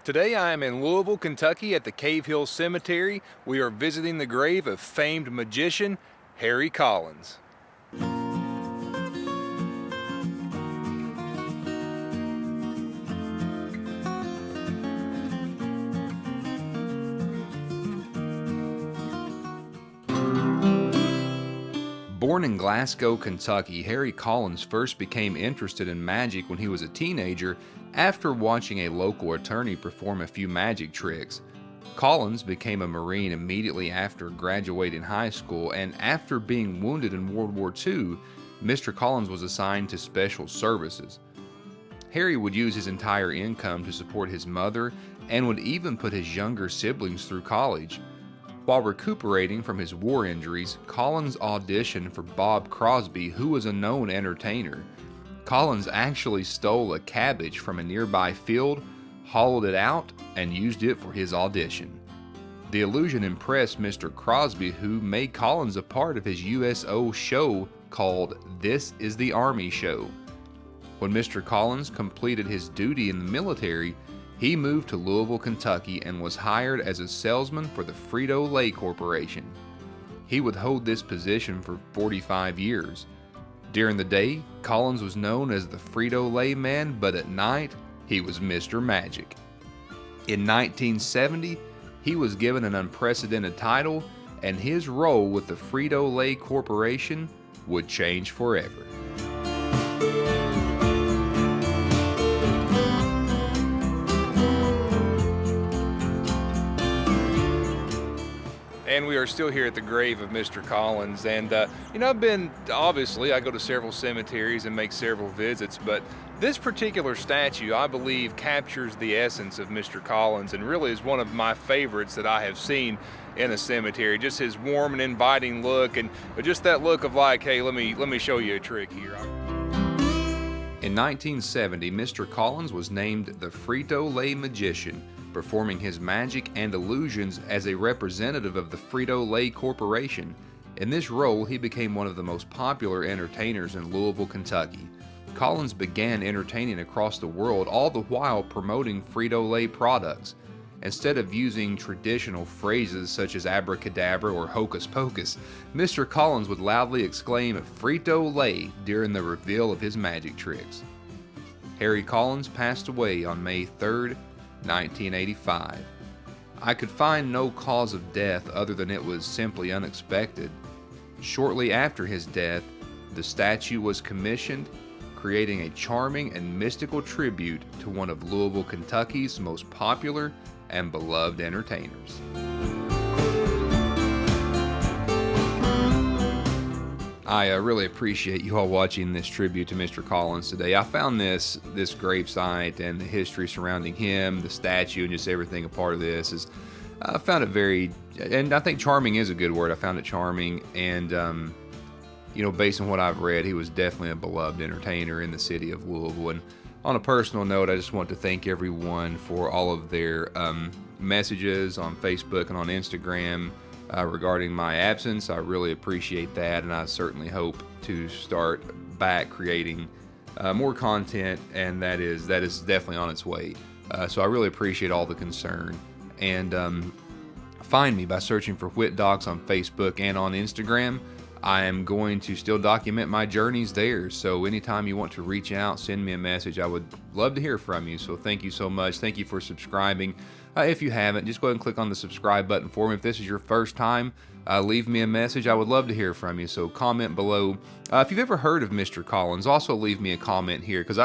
Today I am in Louisville, Kentucky at the Cave Hill Cemetery. We are visiting the grave of famed magician Harry Collins. Born in Glasgow, Kentucky, Harry Collins first became interested in magic when he was a teenager after watching a local attorney perform a few magic tricks. Collins became a Marine immediately after graduating high school, and after being wounded in World War II, Mr. Collins was assigned to special services. Harry would use his entire income to support his mother and would even put his younger siblings through college. While recuperating from his war injuries, Collins auditioned for Bob Crosby, who was a known entertainer. Collins actually stole a cabbage from a nearby field, hollowed it out, and used it for his audition. The illusion impressed Mr. Crosby, who made Collins a part of his USO show called This Is the Army Show. When Mr. Collins completed his duty in the military, he moved to Louisville, Kentucky and was hired as a salesman for the Frito-Lay Corporation. He would hold this position for 45 years. During the day, Collins was known as the Frito-Lay Man, but at night, he was Mr. Magic. In 1970, he was given an unprecedented title, and his role with the Frito-Lay Corporation would change forever. And we are still here at the grave of Mr. Collins, and I go to several cemeteries and make several visits, but this particular statue, I believe, captures the essence of Mr. Collins and really is one of my favorites that I have seen in a cemetery. Just his warm and inviting look, and just that look of like, hey, let me show you a trick here. In 1970, Mr. Collins was named the Frito-Lay Magician, performing his magic and illusions as a representative of the Frito-Lay Corporation. In this role, he became one of the most popular entertainers in Louisville, Kentucky. Collins began entertaining across the world, all the while promoting Frito-Lay products. Instead of using traditional phrases such as abracadabra or hocus pocus, Mr. Collins would loudly exclaim Frito-Lay during the reveal of his magic tricks. Harry Collins passed away on May 3rd, 1985. I could find no cause of death other than it was simply unexpected. Shortly after his death, the statue was commissioned, creating a charming and mystical tribute to one of Louisville, Kentucky's most popular and beloved entertainers. I really appreciate you all watching this tribute to Mr. Collins today. I found this gravesite and the history surrounding him, the statue, and just everything a part of this. I found it very, and I think charming is a good word. I found it charming, and based on what I've read, he was definitely a beloved entertainer in the city of Louisville. And on a personal note, I just want to thank everyone for all of their messages on Facebook and on Instagram regarding my absence. I really appreciate that, and I certainly hope to start back creating more content, and that is definitely on its way. So I really appreciate all the concern, and find me by searching for Whittdocs on Facebook and on Instagram. I am going to still document my journeys there, so anytime you want to reach out, send me a message. I would love to hear from you, so thank you so much. Thank you for subscribing. If you haven't, just go ahead and click on the subscribe button for me. If this is your first time, leave me a message. I would love to hear from you, so comment below. If you've ever heard of Mr. Collins, also leave me a comment here, because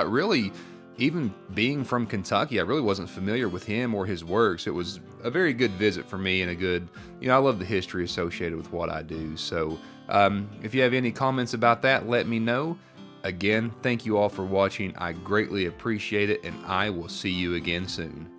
even being from Kentucky, I really wasn't familiar with him or his works. It was a very good visit for me, and a good, I love the history associated with what I do. So if you have any comments about that, let me know. Again, thank you all for watching. I greatly appreciate it, and I will see you again soon.